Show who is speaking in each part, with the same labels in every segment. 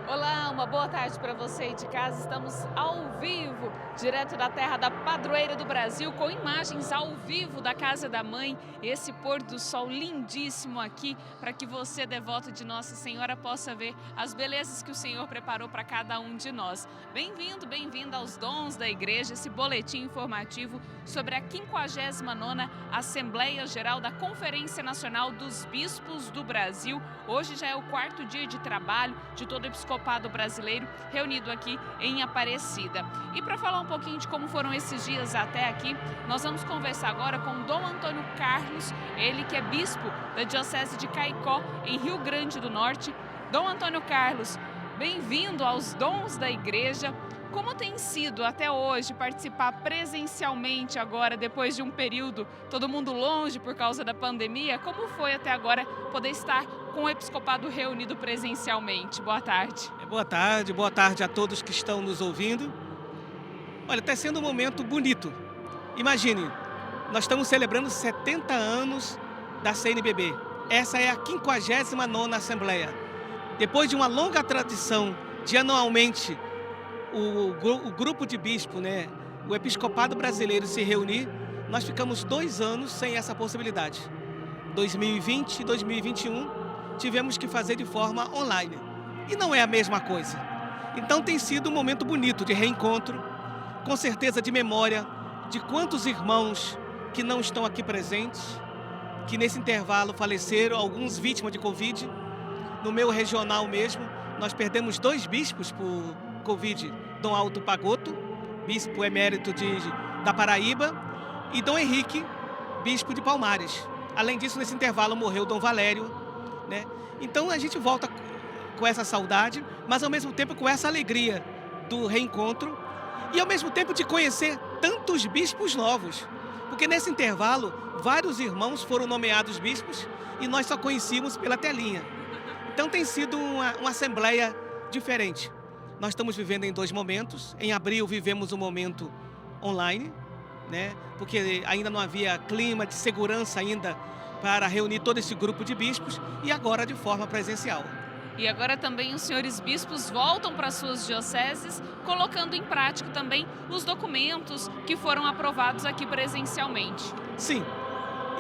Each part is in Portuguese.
Speaker 1: Olá, uma boa tarde para você aí de casa. Estamos ao vivo, direto da terra da padroeira do Brasil, com imagens ao vivo da Casa da Mãe. Esse pôr do sol lindíssimo aqui, para que você, devoto de Nossa Senhora, possa ver as belezas que o Senhor preparou para cada um de nós. Bem-vindo, bem-vinda aos Dons da Igreja, esse boletim informativo sobre a 59ª Assembleia Geral da Conferência Nacional dos Bispos do Brasil. Hoje já é o quarto dia de trabalho de todo o episcopado brasileiro reunido aqui em Aparecida. E para falar um pouquinho de como foram esses dias até aqui, nós vamos conversar agora com Dom Antônio Carlos, ele que é bispo da Diocese de Caicó, em Rio Grande do Norte. Dom Antônio Carlos, bem-vindo aos Dons da Igreja. Como tem sido até hoje participar presencialmente agora, depois de um período todo mundo longe por causa da pandemia? Como foi até agora poder estar com o episcopado reunido presencialmente? Boa tarde.
Speaker 2: Boa tarde a todos que estão nos ouvindo. Olha, está sendo um momento bonito. Imagine, nós estamos celebrando 70 anos da CNBB. Essa é a 59ª Assembleia. Depois de uma longa tradição de anualmente o grupo de bispo, o episcopado brasileiro se reunir, nós ficamos 2 anos sem essa possibilidade. 2020 e 2021 tivemos que fazer de forma online. E não é a mesma coisa. Então tem sido um momento bonito de reencontro, com certeza de memória de quantos irmãos que não estão aqui presentes, que nesse intervalo faleceram, alguns vítimas de Covid. No meu regional mesmo, nós perdemos 2 bispos por Covid, Dom Alto Pagotto, bispo emérito da Paraíba, e Dom Henrique, bispo de Palmares. Além disso, nesse intervalo morreu Dom Valério, né? Então a gente volta com essa saudade, mas ao mesmo tempo com essa alegria do reencontro e ao mesmo tempo de conhecer tantos bispos novos, porque nesse intervalo vários irmãos foram nomeados bispos e nós só conhecíamos pela telinha. Então tem sido uma assembleia diferente. Nós estamos vivendo em 2 momentos. Em abril vivemos um momento online, porque ainda não havia clima de segurança ainda para reunir todo esse grupo de bispos, e agora de forma presencial.
Speaker 1: E agora também os senhores bispos voltam para suas dioceses, colocando em prática também os documentos que foram aprovados aqui presencialmente.
Speaker 2: Sim,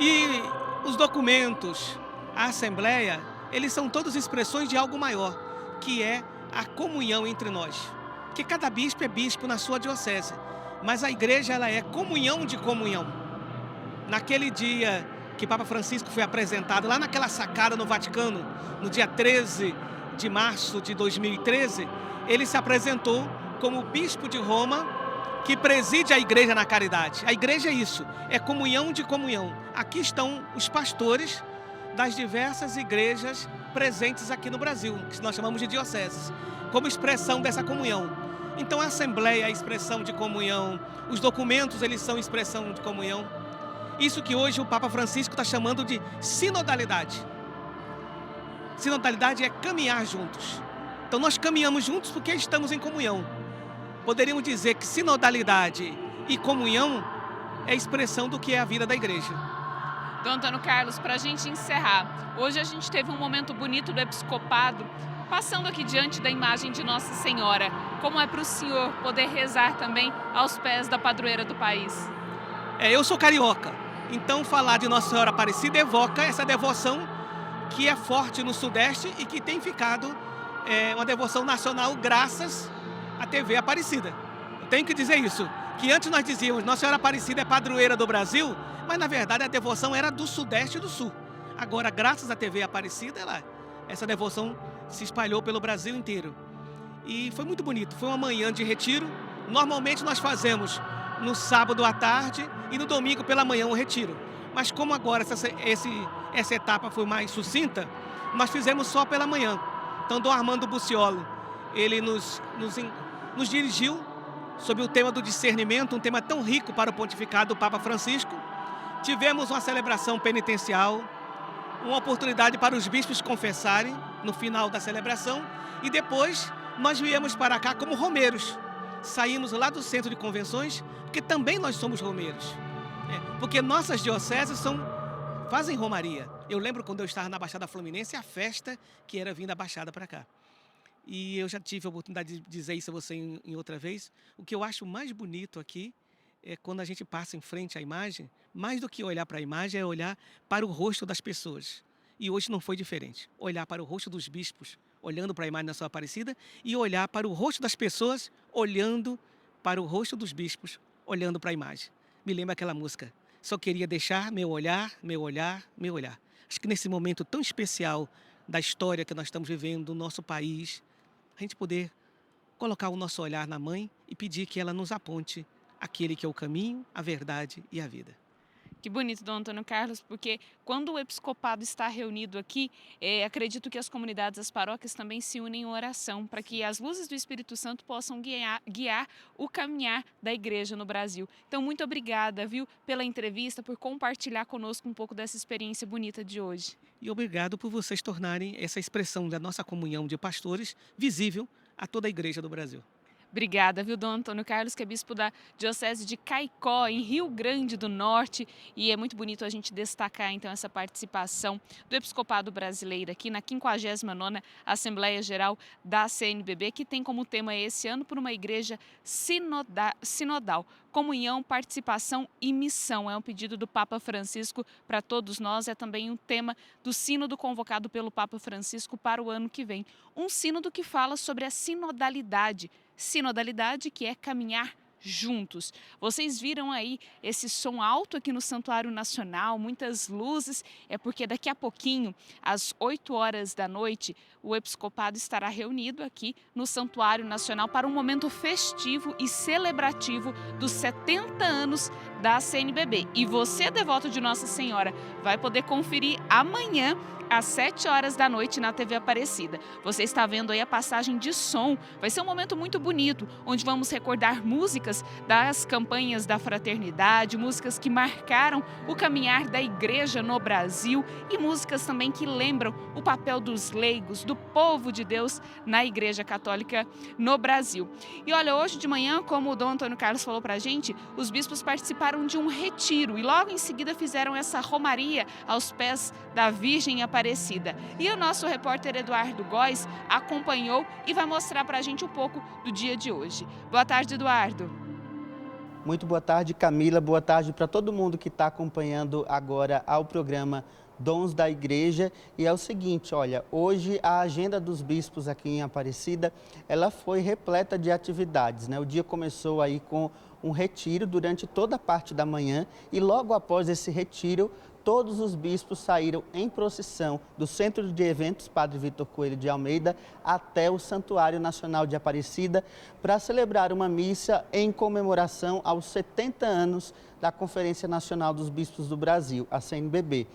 Speaker 2: e os documentos, a Assembleia, eles são todos expressões de algo maior, que é a comunhão entre nós. Porque cada bispo é bispo na sua diocese, mas a igreja ela é comunhão de comunhão. Naquele dia que Papa Francisco foi apresentado lá naquela sacada no Vaticano, no dia 13 de março de 2013, ele se apresentou como bispo de Roma, que preside a igreja na caridade. A igreja é isso, é comunhão de comunhão. Aqui estão os pastores das diversas igrejas presentes aqui no Brasil, que nós chamamos de dioceses, como expressão dessa comunhão. Então a Assembleia é expressão de comunhão, os documentos eles são expressão de comunhão. Isso que hoje o Papa Francisco está chamando de sinodalidade. Sinodalidade é caminhar juntos. Então nós caminhamos juntos porque estamos em comunhão. Poderíamos dizer que sinodalidade e comunhão é expressão do que é a vida da igreja.
Speaker 1: Dom Antônio Carlos, para a gente encerrar, hoje a gente teve um momento bonito do episcopado, passando aqui diante da imagem de Nossa Senhora. Como é para o senhor poder rezar também aos pés da padroeira do país?
Speaker 2: Eu sou carioca, então falar de Nossa Senhora Aparecida evoca essa devoção que é forte no Sudeste e que tem ficado uma devoção nacional graças à TV Aparecida. Eu tenho que dizer isso, que antes nós dizíamos Nossa Senhora Aparecida é padroeira do Brasil, mas na verdade a devoção era do Sudeste e do Sul. Agora, graças à TV Aparecida, essa devoção se espalhou pelo Brasil inteiro. E foi muito bonito, foi uma manhã de retiro. Normalmente nós fazemos no sábado à tarde e no domingo pela manhã um retiro. Mas como agora essa etapa foi mais sucinta, nós fizemos só pela manhã. Então Dom Armando Buciolo, ele nos dirigiu sobre o tema do discernimento, um tema tão rico para o pontificado do Papa Francisco. Tivemos uma celebração penitencial, uma oportunidade para os bispos confessarem no final da celebração, e depois nós viemos para cá como romeiros. Saímos lá do centro de convenções, porque também nós somos romeiros. Porque nossas dioceses fazem romaria. Eu lembro quando eu estava na Baixada Fluminense, a festa que era vir da Baixada para cá. E eu já tive a oportunidade de dizer isso a você em outra vez. O que eu acho mais bonito aqui é quando a gente passa em frente à imagem, mais do que olhar para a imagem, é olhar para o rosto das pessoas. E hoje não foi diferente. Olhar para o rosto dos bispos, olhando para a imagem da sua Aparecida, e olhar para o rosto das pessoas, olhando para o rosto dos bispos, olhando para a imagem. Me lembra aquela música. Só queria deixar meu olhar, meu olhar, meu olhar. Acho que nesse momento tão especial da história que nós estamos vivendo, do nosso país, a gente poder colocar o nosso olhar na mãe e pedir que ela nos aponte aquele que é o caminho, a verdade e a vida.
Speaker 1: Que bonito, Dom Antônio Carlos, porque quando o episcopado está reunido aqui, acredito que as comunidades, as paróquias também se unem em oração para que as luzes do Espírito Santo possam guiar o caminhar da igreja no Brasil. Então, muito obrigada, viu, pela entrevista, por compartilhar conosco um pouco dessa experiência bonita de hoje.
Speaker 2: E obrigado por vocês tornarem essa expressão da nossa comunhão de pastores visível a toda a igreja do Brasil.
Speaker 1: Obrigada, viu, Dom Antônio Carlos, que é bispo da Diocese de Caicó, em Rio Grande do Norte. E é muito bonito a gente destacar, então, essa participação do Episcopado Brasileiro aqui na 59ª Assembleia Geral da CNBB, que tem como tema esse ano por uma igreja sinodal. Comunhão, participação e missão. É um pedido do Papa Francisco para todos nós. É também um tema do sínodo convocado pelo Papa Francisco para o ano que vem. Um sínodo que fala sobre a sinodalidade. Sinodalidade, que é caminhar juntos. Vocês viram aí esse som alto aqui no Santuário Nacional, muitas luzes, é porque daqui a pouquinho, às 8 horas da noite, o Episcopado estará reunido aqui no Santuário Nacional para um momento festivo e celebrativo dos 70 anos da CNBB. E você, devoto de Nossa Senhora, vai poder conferir amanhã às 7 horas da noite na TV Aparecida. Você está vendo aí a passagem de som. Vai ser um momento muito bonito, onde vamos recordar músicas das campanhas da fraternidade, músicas que marcaram o caminhar da igreja no Brasil e músicas também que lembram o papel dos leigos, do povo de Deus na Igreja Católica no Brasil. E olha, hoje de manhã, como o Dom Antônio Carlos falou pra gente, os bispos participaram de um retiro e logo em seguida fizeram essa romaria aos pés da Virgem Aparecida. E o nosso repórter Eduardo Góes acompanhou e vai mostrar pra gente um pouco do dia de hoje. Boa tarde, Eduardo.
Speaker 3: Muito boa tarde, Camila. Boa tarde para todo mundo que está acompanhando agora ao programa Dons da Igreja. E é o seguinte, olha, hoje a agenda dos bispos aqui em Aparecida, ela foi repleta de atividades, né? O dia começou aí com um retiro durante toda a parte da manhã e logo após esse retiro, todos os bispos saíram em procissão do Centro de Eventos Padre Vitor Coelho de Almeida até o Santuário Nacional de Aparecida para celebrar uma missa em comemoração aos 70 anos da Conferência Nacional dos Bispos do Brasil, a CNBB.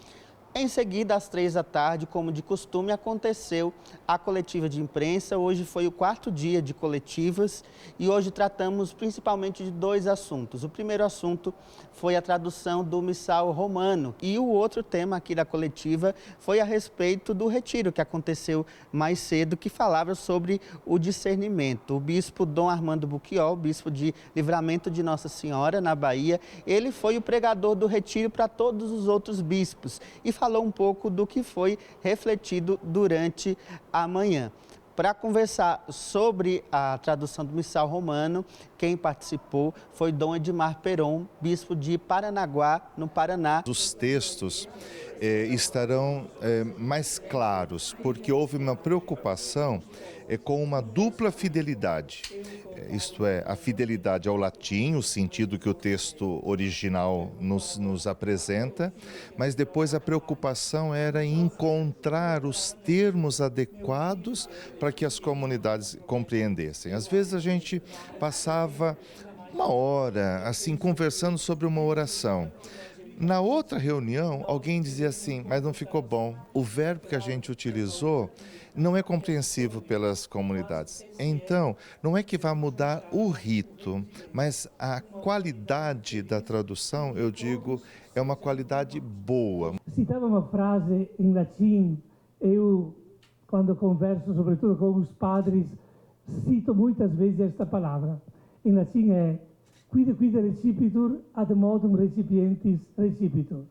Speaker 3: Em seguida, às 3 da tarde, como de costume, aconteceu a coletiva de imprensa. Hoje foi o 4º dia de coletivas e hoje tratamos principalmente de 2 assuntos. O primeiro assunto foi a tradução do Missal Romano e o outro tema aqui da coletiva foi a respeito do retiro que aconteceu mais cedo, que falava sobre o discernimento. O bispo Dom Armando Buquiol, bispo de Livramento de Nossa Senhora, na Bahia, ele foi o pregador do retiro para todos os outros bispos e falou um pouco do que foi refletido durante a manhã. Para conversar sobre a tradução do Missal Romano, quem participou foi Dom Edmar Peron, bispo de Paranaguá, no Paraná.
Speaker 4: Os textos estarão mais claros, porque houve uma preocupação com uma dupla fidelidade. Isto é, a fidelidade ao latim, o sentido que o texto original nos apresenta, mas depois a preocupação era em encontrar os termos adequados para que as comunidades compreendessem. Às vezes a gente passava uma hora assim conversando sobre uma oração. Na outra reunião, alguém dizia assim, mas não ficou bom. O verbo que a gente utilizou não é compreensível pelas comunidades. Então, não é que vai mudar o rito, mas a qualidade da tradução, eu digo, é uma qualidade boa.
Speaker 5: Citava uma frase em latim, eu, quando converso, sobretudo com os padres, cito muitas vezes esta palavra. Em latim é quid recipitur ad modum recipientis recipitur,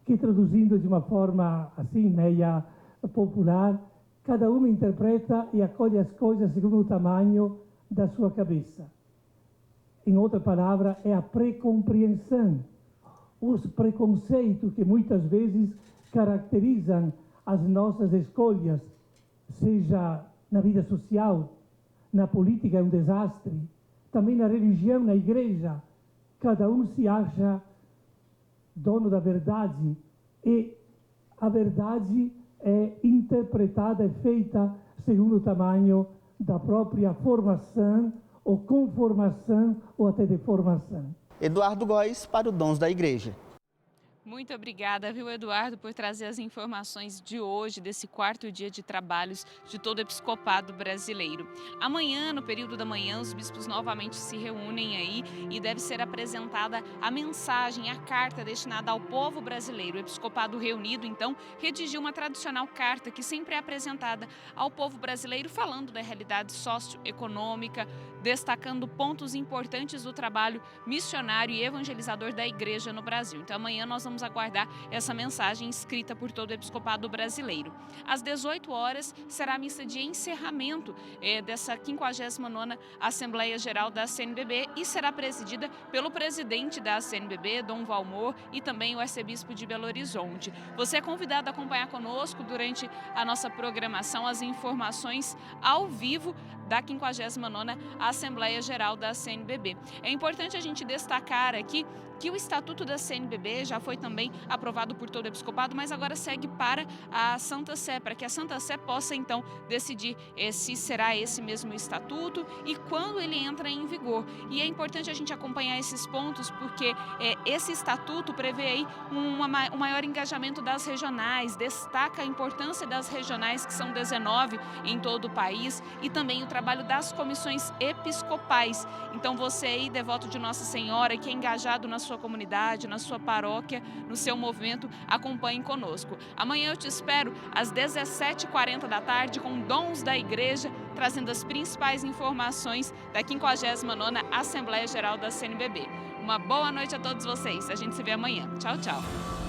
Speaker 5: que traduzindo de uma forma assim meia popular Cada um interpreta e acolhe as coisas segundo o tamanho da sua cabeça. Em outra palavra, é a pré-compreensão, os preconceitos que muitas vezes caracterizam as nossas escolhas, seja na vida social, na política é um desastre, também na religião, na igreja. Cada um se acha dono da verdade e a verdade é interpretada, é feita segundo o tamanho da própria formação ou conformação ou até deformação.
Speaker 3: Eduardo Góes para o Dons da Igreja.
Speaker 1: Muito obrigada, viu, Eduardo, por trazer as informações de hoje, desse 4º dia de trabalhos de todo o episcopado brasileiro. Amanhã, no período da manhã, os bispos novamente se reúnem aí e deve ser apresentada a mensagem, a carta destinada ao povo brasileiro. O episcopado reunido, então, redigiu uma tradicional carta que sempre é apresentada ao povo brasileiro, falando da realidade socioeconômica, destacando pontos importantes do trabalho missionário e evangelizador da Igreja no Brasil. Então, amanhã nós vamos aguardar essa mensagem escrita por todo o episcopado brasileiro. Às 18 horas será a missa de encerramento dessa 59ª Assembleia Geral da CNBB e será presidida pelo presidente da CNBB, Dom Valmor, e também o arcebispo de Belo Horizonte. Você é convidado a acompanhar conosco durante a nossa programação as informações ao vivo da 59ª Assembleia Geral da CNBB. É importante a gente destacar aqui que o Estatuto da CNBB já foi também aprovado por todo o episcopado, mas agora segue para a Santa Sé, para que a Santa Sé possa então decidir se será esse mesmo estatuto e quando ele entra em vigor. E é importante a gente acompanhar esses pontos porque esse estatuto prevê aí um maior engajamento das regionais, destaca a importância das regionais, que são 19 em todo o país, e também o trabalho das comissões episcopais. Então você aí, devoto de Nossa Senhora, que é engajado na sua comunidade, na sua paróquia, no seu movimento, acompanhe conosco. Amanhã eu te espero às 17h40 da tarde com Dons da Igreja, trazendo as principais informações da 59ª Assembleia Geral da CNBB. Uma boa noite a todos vocês. A gente se vê amanhã. Tchau, tchau.